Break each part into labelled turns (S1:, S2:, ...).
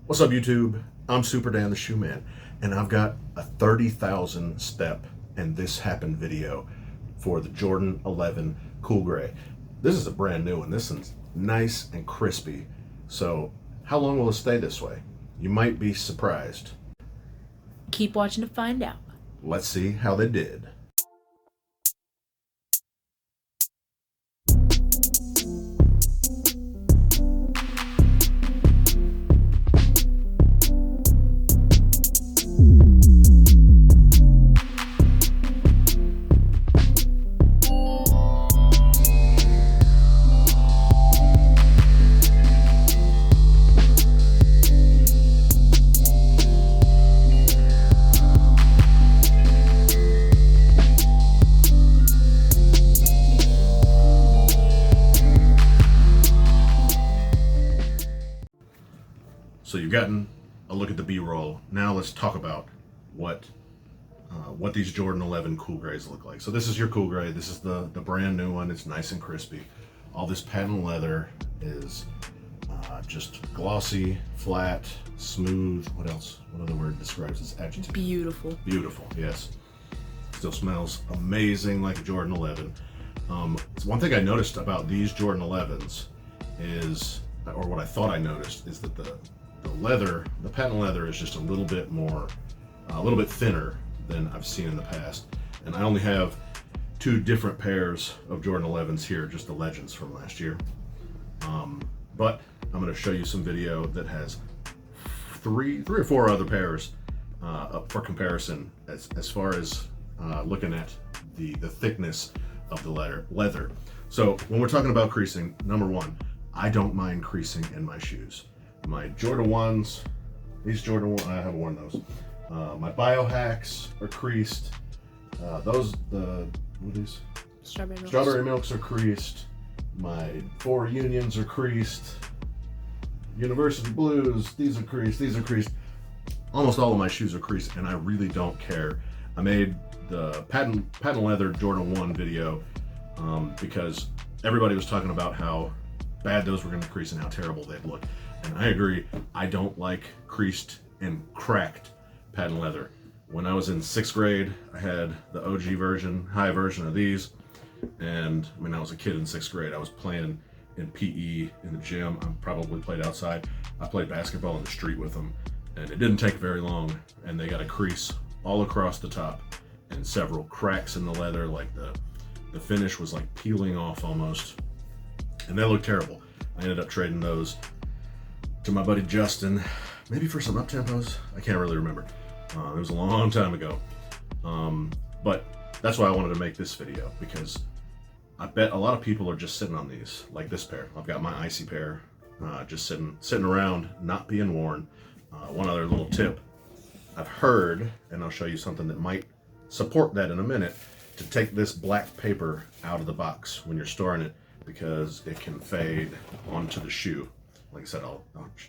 S1: What's up, YouTube? I'm Super Dan the Shoe Man, and I've got a 30,000 step and this happened video for the Jordan 11 Cool Gray. This is a brand new one. This one's nice and crispy. So how long will it stay this way? You might be surprised.
S2: Keep watching to find out.
S1: Let's see how they did. So you've gotten a look at the B-roll. Now let's talk about what these Jordan 11 Cool Grays look like. So this is your Cool Gray. This is the brand new one. It's nice and crispy. All this patent leather is just glossy, flat, smooth. What else? What other word describes this adjective?
S2: Beautiful.
S1: Beautiful, yes. Still smells amazing like a Jordan 11. One thing I noticed about these Jordan 11s is, or what I thought I noticed, is that the leather, the patent leather, is just a little bit thinner than I've seen in the past. And I only have two different pairs of Jordan 11s here, just the Legends from last year. But I'm going to show you some video that has three or four other pairs up for comparison as far as looking at the thickness of the leather. So when we're talking about creasing, number one, I don't mind creasing in my shoes. My Jordan 1s, these Jordan 1s, I haven't worn those. My Biohacks are creased. What are these? Strawberry Milks are creased. My 4 Unions are creased. University Blues, these are creased. Almost all of my shoes are creased, and I really don't care. I made the patent leather Jordan 1 video because everybody was talking about how bad those were going to crease and how terrible they'd look. And I agree, I don't like creased and cracked patent leather. When I was in 6th grade, I had the OG version, high version of these. And I mean, I was a kid in 6th grade. I was playing in PE in the gym. I probably played outside. I played basketball in the street with them. And it didn't take very long. And they got a crease all across the top and several cracks in the leather. Like the finish was like peeling off almost. And they looked terrible. I ended up trading those to my buddy Justin, maybe for some up-tempos. I can't really remember. It was a long time ago. But that's why I wanted to make this video, because I bet a lot of people are just sitting on these, like this pair. I've got my icy pair, just sitting around, not being worn. One other little tip I've heard, and I'll show you something that might support that in a minute, to take this black paper out of the box when you're storing it, because it can fade onto the shoe. Like I said, I'll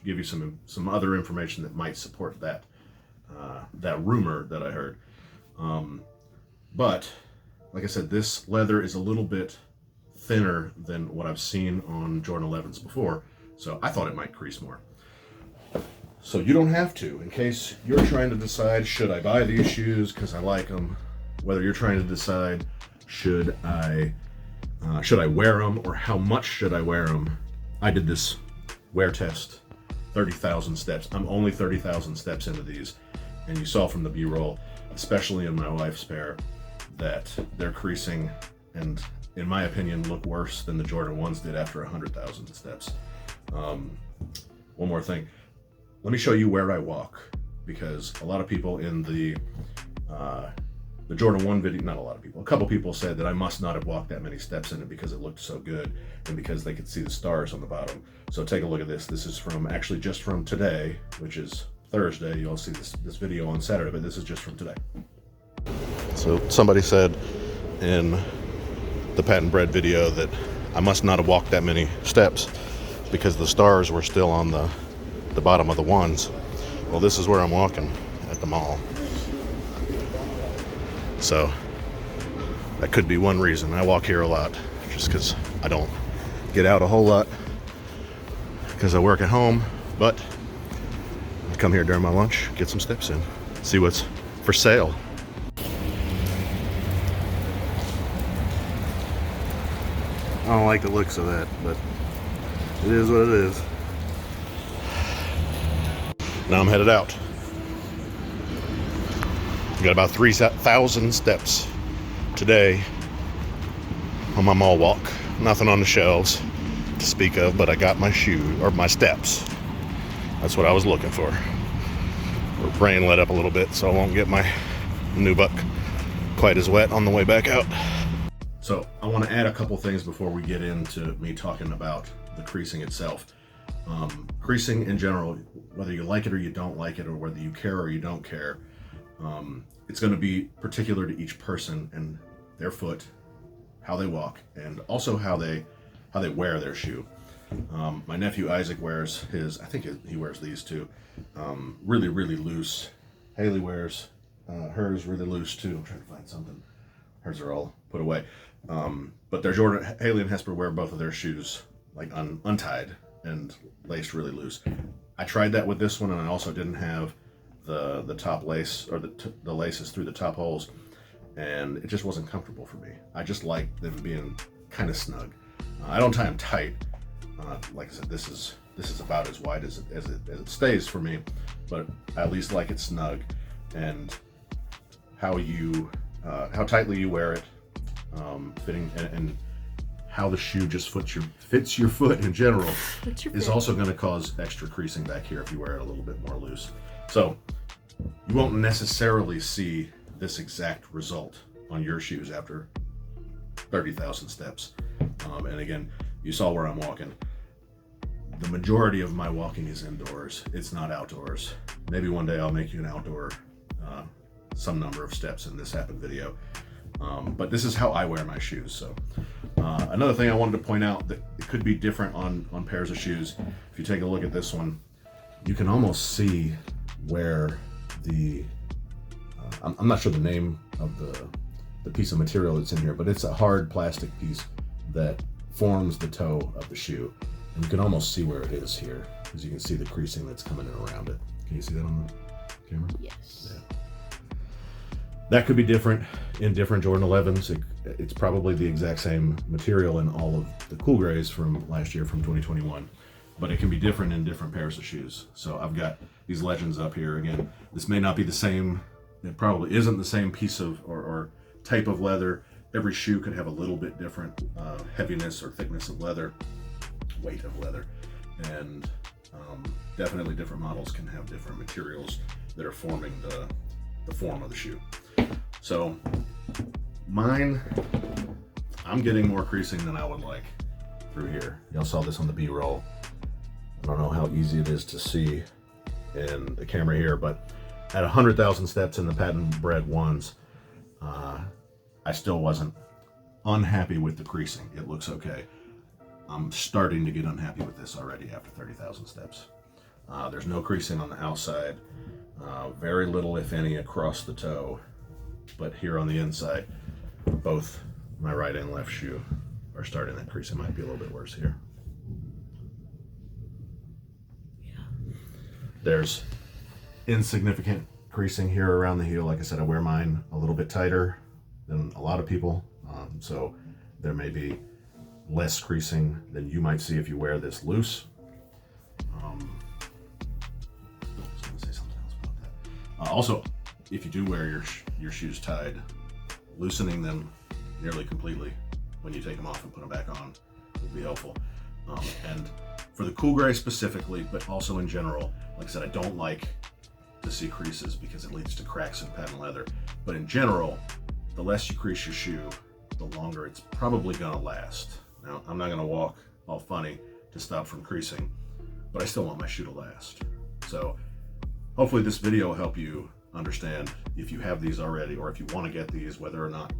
S1: give you some other information that might support that rumor that I heard. But like I said, this leather is a little bit thinner than what I've seen on Jordan 11s before, so I thought it might crease more. So you don't have to, in case you're trying to decide, should I buy these shoes because I like them? Whether you're trying to decide, should I wear them, or how much should I wear them? I did this wear test, 30,000 steps. I'm only 30,000 steps into these, and you saw from the B-roll, especially in my wife's pair, that they're creasing, and in my opinion, look worse than the Jordan 1s did after 100,000 steps. One more thing, let me show you where I walk, because a lot of people in the Jordan 1 video, not a lot of people, a couple people said that I must not have walked that many steps in it because it looked so good and because they could see the stars on the bottom. So take a look at this. This is actually just from today, which is Thursday. You'll see this video on Saturday, but this is just from today. So somebody said in the patent bred video that I must not have walked that many steps because the stars were still on the bottom of the ones. Well, this is where I'm walking at the mall. So that could be one reason. I walk here a lot just because I don't get out a whole lot because I work at home. But to come here during my lunch, get some steps in, see what's for sale. I don't like the looks of that, but it is what it is. Now I'm headed out. Got about 3,000 steps today on my mall walk. Nothing on the shelves to speak of, but I got my my steps. That's what I was looking for. The rain let up a little bit, so I won't get my nubuck quite as wet on the way back out. So I want to add a couple things before we get into me talking about the creasing itself. Creasing in general, whether you like it or you don't like it, or whether you care or you don't care, it's going to be particular to each person and their foot, how they walk, and also how they wear their shoe. My nephew Isaac wears his, I think he wears these too, really, really loose. Haley wears hers really loose too. I'm trying to find something. Hers are all put away. But their Jordan, Haley and Hesper wear both of their shoes like untied and laced really loose. I tried that with this one, and I also didn't have the top lace, or the laces through the top holes, and it just wasn't comfortable for me. I just like them being kind of snug. I don't tie them tight. Like I said, this is about as wide as it stays for me, but I at least like it snug. And how tightly you wear it, fitting, and how the shoe just fits your foot in general is also going to cause extra creasing back here if you wear it a little bit more loose. So you won't necessarily see this exact result on your shoes after 30,000 steps. And again, you saw where I'm walking. The majority of my walking is indoors. It's not outdoors. Maybe one day I'll make you an outdoor some number of steps in this happened video. But this is how I wear my shoes. So another thing I wanted to point out that it could be different on pairs of shoes. If you take a look at this one, you can almost see where the I'm not sure the name of the piece of material that's in here, but it's a hard plastic piece that forms the toe of the shoe, and you can almost see where it is here, because you can see the creasing that's coming in around it. Can you see that on the camera?
S2: Yes.
S1: Yeah. That could be different in different Jordan 11s. It's probably the exact same material in all of the cool grays from last year, from 2021, but it can be different in different pairs of shoes. So I've got these Legends up here. Again, this may not be the same, it probably isn't the same piece of or type of leather. Every shoe could have a little bit different heaviness or thickness of leather, weight of leather, and definitely different models can have different materials that are forming the form of the shoe. So mine, I'm getting more creasing than I would like through here. Y'all saw this on the B-roll. I don't know how easy it is to see in the camera here, but at 100,000 steps in the patent bred ones, I still wasn't unhappy with the creasing. It looks okay. I'm starting to get unhappy with this already after 30,000 steps. There's no creasing on the outside, very little, if any, across the toe, but here on the inside, both my right and left shoe are starting that creasing. Might be a little bit worse here.
S2: Yeah.
S1: There's insignificant creasing here around the heel. Like I said, I wear mine a little bit tighter than a lot of people, so there may be less creasing than you might see if you wear this loose. I was going to say something else about that. Also, if you do wear your shoes tied, loosening them nearly completely when you take them off and put them back on will be helpful. And for the cool gray specifically, but also in general, like I said, I don't like to see creases because it leads to cracks in patent leather. But in general, the less you crease your shoe, the longer it's probably gonna last. Now, I'm not gonna walk all funny to stop from creasing, but I still want my shoe to last. So hopefully this video will help you understand if you have these already, or if you want to get these, whether or not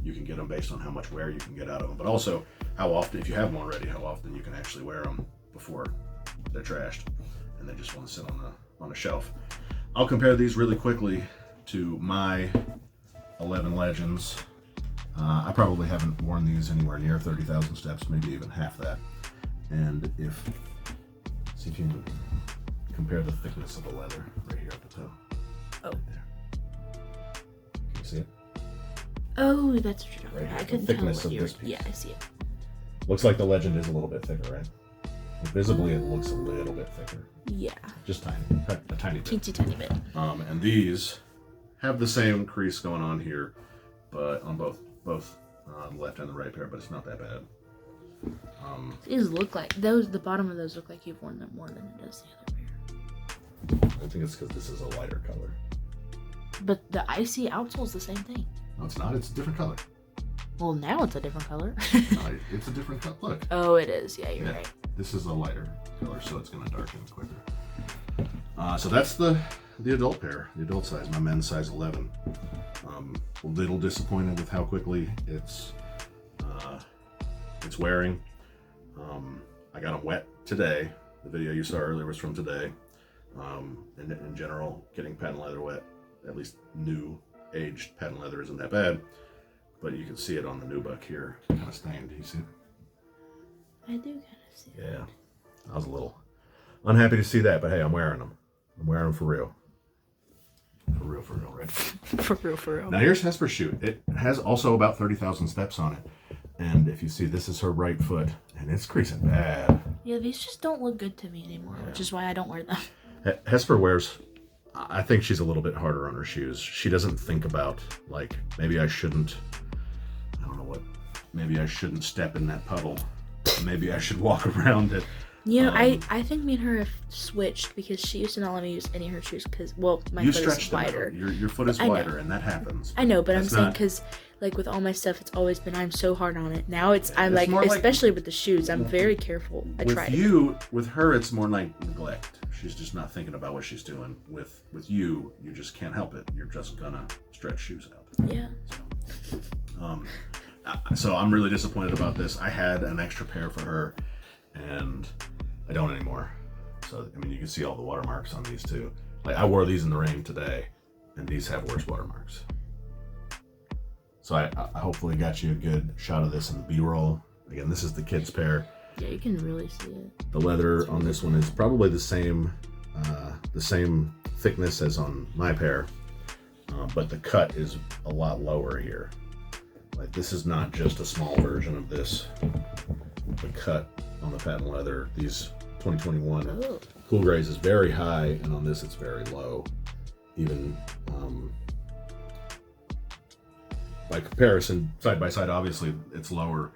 S1: you can get them based on how much wear you can get out of them, but also how often, if you have them already, how often you can actually wear them before they're trashed and they just want to sit on a shelf. I'll compare these really quickly to my 11 Legends. I probably haven't worn these anywhere near 30,000 steps, maybe even half that. And see if you can compare the thickness of the leather right here at the toe.
S2: Oh.
S1: Right there. Can you see it?
S2: Oh, that's what you're talking
S1: Right
S2: about. I
S1: here, the
S2: couldn't tell
S1: thickness
S2: what
S1: of
S2: you
S1: this
S2: were.
S1: piece.
S2: Yeah, I see it.
S1: Looks like the legend is a little bit thicker, right? Visibly, it looks a little bit thicker.
S2: Yeah.
S1: Just tiny, a tiny bit.
S2: Teensy tiny bit.
S1: And these have the same crease going on here, but on both the left and the right pair, but it's not that bad.
S2: These look like those. The bottom of those look like you've worn them more than it does the other pair.
S1: I think it's because this is a lighter color.
S2: But the icy outsole's the same thing.
S1: No, it's not. It's a different color.
S2: Well, now it's a different color.
S1: No, it's a different color. Look.
S2: Oh, it is. Yeah, you're right.
S1: This is a lighter color, so it's going to darken quicker. So that's the adult pair, the adult size. My men's size 11. A little disappointed with how quickly it's wearing. I got them wet today. The video you saw earlier was from today. And in general, getting patent leather wet, at least new aged patent leather, isn't that bad. But you can see it on the nubuck here, kind of stained. You see it?
S2: I do kind of see it.
S1: Yeah, I was a little unhappy to see that, but hey, I'm wearing them. I'm wearing them for real. For real, right?
S2: For real.
S1: Now here's Hesper's shoe. It has also about 30,000 steps on it. And if you see, this is her right foot, and it's creasing bad.
S2: Yeah, these just don't look good to me anymore, which is why I don't wear them.
S1: Hesper wears, I think she's a little bit harder on her shoes. She doesn't think about, like, maybe I shouldn't, I don't know what, maybe I shouldn't step in that puddle. Maybe I should walk around it.
S2: You know, I think me and her have switched because she used to not let me use any of her shoes because, well, my foot is wider.
S1: Your foot is wider, and that happens.
S2: I know, but I'm saying because, like, with all my stuff, it's always been I'm so hard on it. Now I'm like, especially with the shoes, I'm very careful. I try.
S1: With her, it's more like neglect. She's just not thinking about what she's doing. With you, you just can't help it. You're just gonna stretch shoes out.
S2: Yeah.
S1: So I'm really disappointed about this. I had an extra pair for her, and I don't anymore. So, I mean, you can see all the watermarks on these too. Like, I wore these in the rain today, and these have worse watermarks. So I hopefully got you a good shot of this in the B-roll. Again, this is the kids pair.
S2: Yeah, you can really see it.
S1: The leather on this one is probably the same thickness as on my pair, but the cut is a lot lower here. Like, this is not just a small version of this. The cut on the patent leather, these 2021 cool grays, is very high, and on this it's very low. Even by comparison, side by side, obviously it's lower,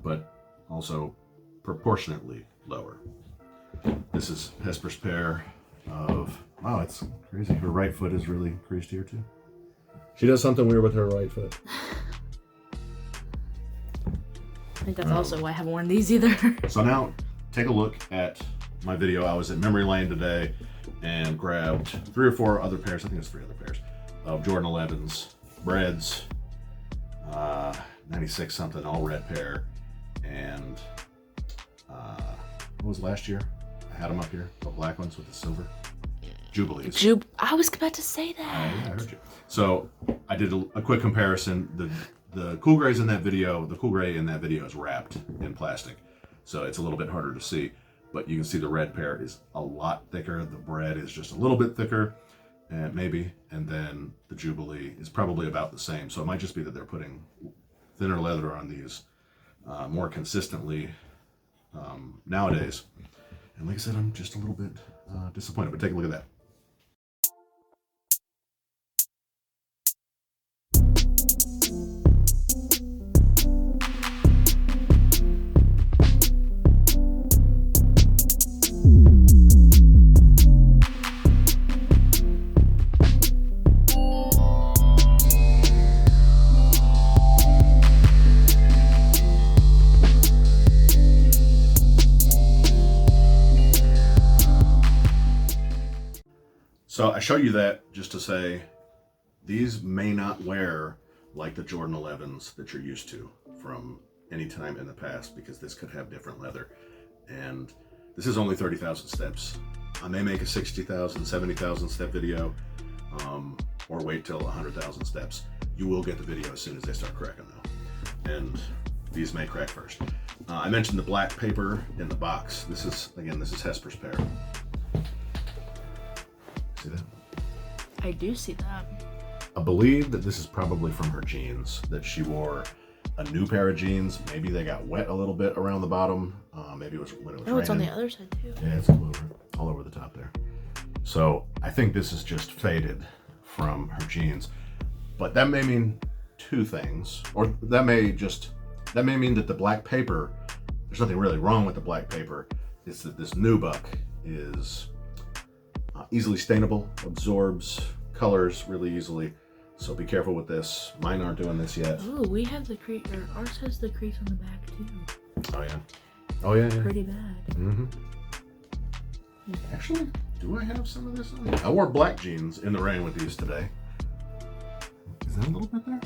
S1: but also proportionately lower. This is Hesper's pair of, wow, it's crazy. Her right foot is really creased here too. She does something weird with her right foot.
S2: I think that's also why I haven't worn these either.
S1: So now, take a look at my video. I was at Memory Lane today and grabbed 3 or 4 other pairs, I think it's 3 other pairs, of Jordan 11s, breds, 96 something, all red pair, and what was last year? I had them up here, the black ones with the silver. Jubilees.
S2: I was about to say that.
S1: Yeah, I heard you. So I did a quick comparison. The cool grays in that video, the cool gray in that video is wrapped in plastic, so it's a little bit harder to see, but you can see the red pair is a lot thicker. The bred is just a little bit thicker, and then the Jubilee is probably about the same. So it might just be that they're putting thinner leather on these more consistently nowadays. And like I said, I'm just a little bit disappointed, but take a look at that. So I show you that just to say these may not wear like the Jordan 11s that you're used to from any time in the past, because this could have different leather. And this is only 30,000 steps. I may make a 60,000, 70,000 step video, or wait till 100,000 steps. You will get the video as soon as they start cracking though. And these may crack first. I mentioned the black paper in the box. This is Hesper's pair.
S2: I do see that.
S1: I believe that this is probably from her jeans, that she wore a new pair of jeans. Maybe they got wet a little bit around the bottom. Maybe it was when it was raining.
S2: It's on the other side too.
S1: Yeah, it's all over the top there. So I think this is just faded from her jeans. But that may mean two things. Or that may mean that the black paper, there's nothing really wrong with the black paper. It's that this nubuck is easily stainable, absorbs colors really easily. So be careful with this. Mine aren't doing this yet.
S2: Oh, we have the crease, or ours has the crease on the back too.
S1: Oh yeah. Oh yeah.
S2: Pretty bad.
S1: Mm-hmm. Actually, do I have some of this on? I wore black jeans in the rain with these today. Is that a little bit there?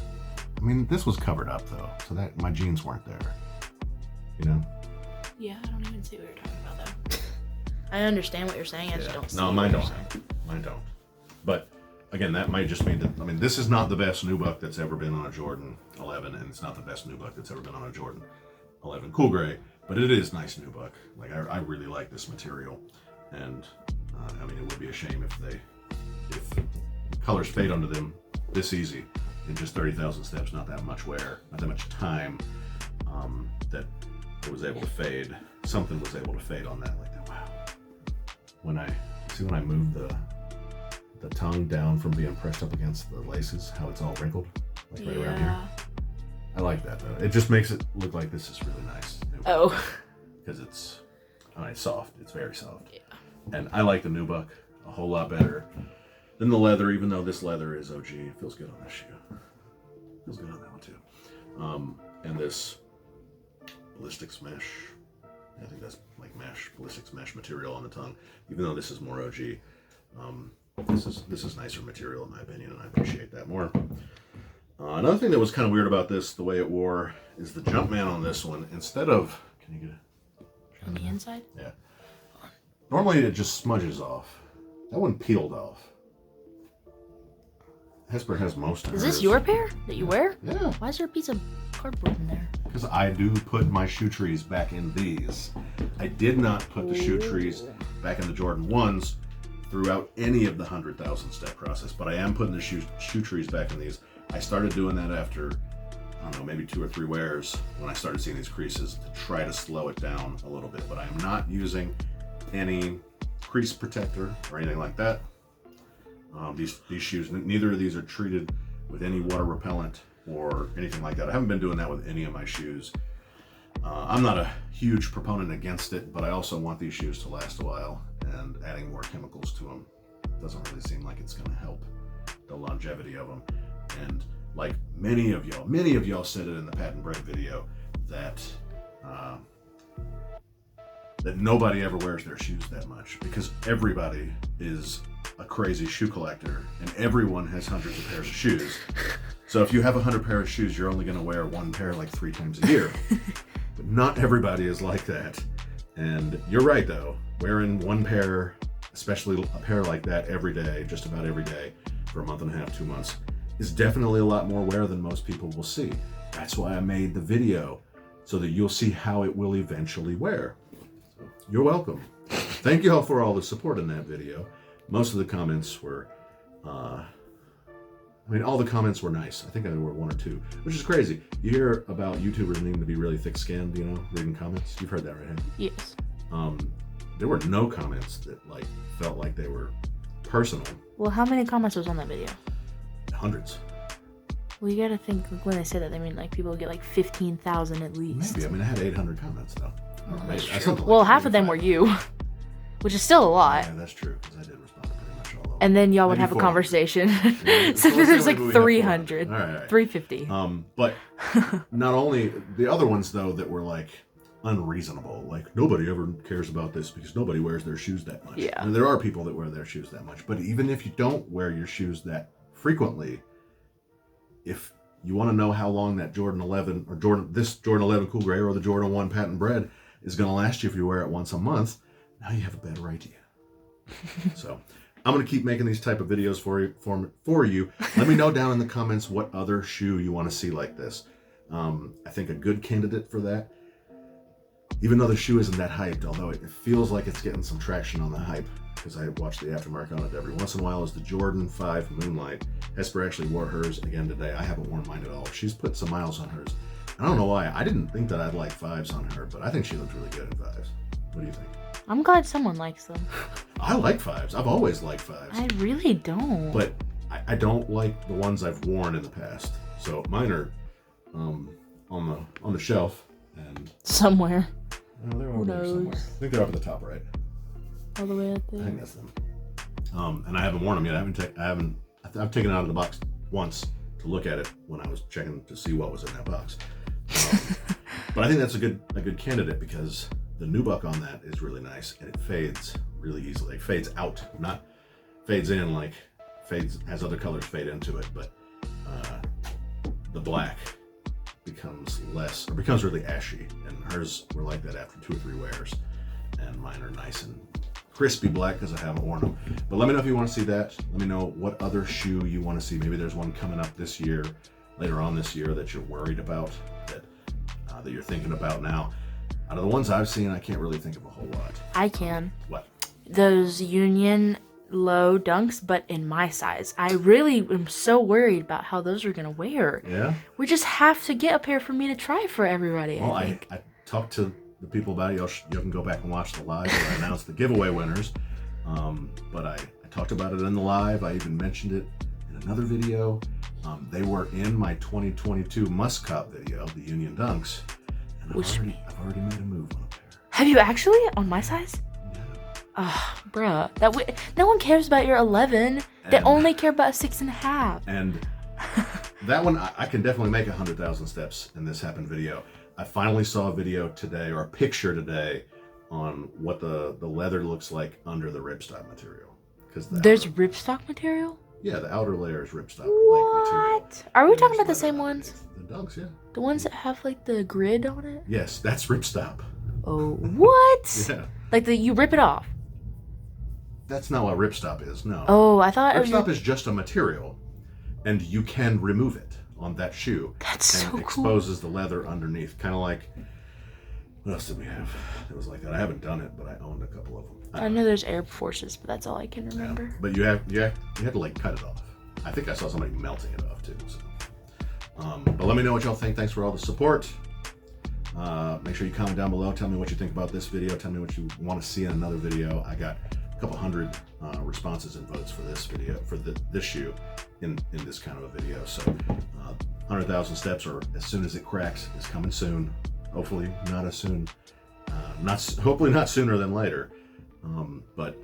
S1: I mean, this was covered up though, so that my jeans weren't there. You know?
S2: Yeah, I don't even see what you're talking about though. I understand what you're saying. I just don't see.
S1: No, mine don't. Mine don't. But again, that might just mean that, I mean, this is not the best nubuck that's ever been on a Jordan 11, and it's not the best nubuck that's ever been on a Jordan 11 Cool Gray, but it is nice nubuck. Like, I really like this material, and I mean, it would be a shame if colors fade onto them this easy in just 30,000 steps, not that much wear, not that much time, that it was able to fade. Something was able to fade on that like that. Wow. When I moved the tongue down from being pressed up against the laces, how it's all wrinkled, like right around here. I like that though. It just makes it look like this is really nice.
S2: Oh.
S1: Because it's soft. It's very soft. Yeah. And I like the nubuck a whole lot better than the leather, even though this leather is OG. It feels good on this shoe. Feels good on that one too. And this ballistics mesh. I think that's like mesh, ballistics mesh material on the tongue. Even though this is more OG, this is nicer material in my opinion, and I appreciate that more. Another thing that was kind of weird about this, the way it wore, is the Jumpman on this one. Instead of, can you get it?
S2: On the inside?
S1: Yeah. Normally it just smudges off. That one peeled off. Hesper has most of
S2: Is
S1: hers.
S2: this your pair that you wear?
S1: Yeah.
S2: Why is there a piece of cardboard in there?
S1: Because I do put my shoe trees back in these. I did not put the shoe trees back in the Jordan 1s throughout any of the 100,000 step process, but I am putting the shoe trees back in these. I started doing that after, I don't know, maybe 2 or 3 wears when I started seeing these creases to try to slow it down a little bit, but I am not using any crease protector or anything like that. These shoes, neither of these are treated with any water repellent or anything like that. I haven't been doing that with any of my shoes. I'm not a huge proponent against it, but I also want these shoes to last a while, and adding more chemicals to them doesn't really seem like it's going to help the longevity of them. And like many of y'all said it in the patent bread video, that that nobody ever wears their shoes that much, because everybody is a crazy shoe collector and everyone has hundreds of pairs of shoes. So if you have 100 pairs of shoes, you're only going to wear one pair like 3 times a year. But not everybody is like that. And you're right though, wearing one pair, especially a pair like that every day, just about every day for a month and a half, 2 months, is definitely a lot more wear than most people will see. That's why I made the video, so that you'll see how it will eventually wear. So, you're welcome. Thank you all for all the support in that video. Most of the comments were, all the comments were nice. I think there were 1 or 2, which is crazy. You hear about YouTubers needing to be really thick-skinned, reading comments. You've heard that, right?
S2: Yes.
S1: There were no comments that felt like they were personal.
S2: Well, how many comments was on that video?
S1: Hundreds.
S2: Well, you gotta think, when they say that, they mean people get 15,000 at least.
S1: Maybe. I had 800 comments though.
S2: Well, half of them were you, which is still a lot.
S1: Yeah, that's true, because I did respond to pretty much all of them.
S2: And then y'all would have a conversation. So there's 300,
S1: all right.
S2: 350.
S1: But not only the other ones though that were unreasonable, nobody ever cares about this because nobody wears their shoes that much.
S2: Yeah.
S1: And there are people that wear their shoes that much, but even if you don't wear your shoes that frequently, if you want to know how long that Jordan 11 or this Jordan 11 Cool Gray or the Jordan 1 patent bread is going to last you if you wear it once a month, now you have a better idea. So I'm going to keep making these type of videos for you. Let me know down in the comments what other shoe you want to see like this. I think a good candidate for that, even though the shoe isn't that hyped, although it feels like it's getting some traction on the hype, because I watch the aftermarket on it every once in a while, is the Jordan 5 Moonlight. Hesper actually wore hers again today. I haven't worn mine at all. She's put some miles on hers. I don't know why. I didn't think that I'd like 5s on her, but I think she looks really good in 5s. What do you think?
S2: I'm glad someone likes them.
S1: I like 5s. I've always liked 5s.
S2: I really don't.
S1: But I don't like the ones I've worn in the past. So mine are on the shelf and
S2: somewhere.
S1: Oh, they're over there somewhere. I think they're up at the top right.
S2: All the way up there.
S1: I think that's them. And I haven't worn them yet. I've taken it out of the box once to look at it when I was checking to see what was in that box. But I think that's a good candidate because the nubuck on that is really nice and it fades really easily. It fades out, not fades in like has other colors fade into it, but the black becomes really ashy, and hers were like that after 2 or 3 wears, and mine are nice and crispy black because I haven't worn them. But let me know if you want to see that. Let me know what other shoe you want to see. Maybe there's one coming up this year, later on this year, that you're worried about, that you're thinking about now. Out of the ones I've seen, I can't really think of a whole lot.
S2: I can.
S1: What?
S2: Those Union low dunks, but in my size. I really am so worried about how those are gonna wear.
S1: Yeah?
S2: We just have to get a pair for me to try for everybody.
S1: Well, I talked to the people about it. You can go back and watch the live where I announced the giveaway winners. But I talked about it in the live. I even mentioned it in another video. They were in my 2022 Must Cop video, the Union Dunks. And I've already made a move on a pair.
S2: Have you actually? On my size?
S1: Yeah.
S2: Ah, bruh. No one cares about your 11. They only care about 6.5.
S1: And that one, I can definitely make 100,000 steps in this happened video. I finally saw a video today, or a picture today, on what the leather looks like under the ripstop material.
S2: There's ripstop material?
S1: Yeah, the outer layer is ripstop.
S2: What? Are we talking about the same ones?
S1: The Dunks, yeah.
S2: The ones that have like the grid on it?
S1: Yes, that's ripstop.
S2: Oh, what?
S1: Yeah.
S2: Like you rip it off?
S1: That's not what ripstop is, no.
S2: Oh, I thought
S1: ripstop is just a material, and you can remove it on that shoe.
S2: That's so cool.
S1: And it exposes the leather underneath. Kind of like, what else did we have? It was like that. I haven't done it, but I owned a couple of them.
S2: I know there's Air Forces, but that's all I can remember.
S1: Yeah, but you have to like cut it off. I think I saw somebody melting it off too. So. But let me know what y'all think. Thanks for all the support. Make sure you comment down below. Tell me what you think about this video. Tell me what you want to see in another video. I got a couple hundred responses and votes for this video, for this shoe in this kind of a video. So 100,000 steps, or as soon as it cracks, is coming soon. Hopefully not as soon. Hopefully not sooner than later. But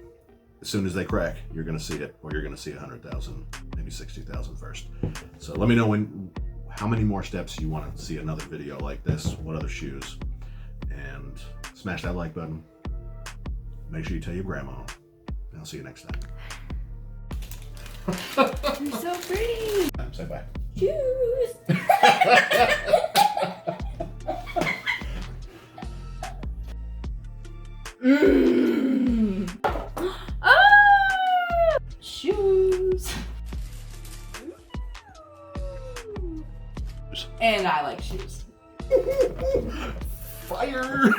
S1: as soon as they crack, you're going to see it, or you're going to see 100,000, maybe 60,000 first. So let me know how many more steps you want to see another video like this, what other shoes, and smash that like button. Make sure you tell your grandma, and I'll see you next time.
S2: You're so pretty.
S1: Say bye.
S2: Shoes. Shoes. And I like shoes.
S1: Fire!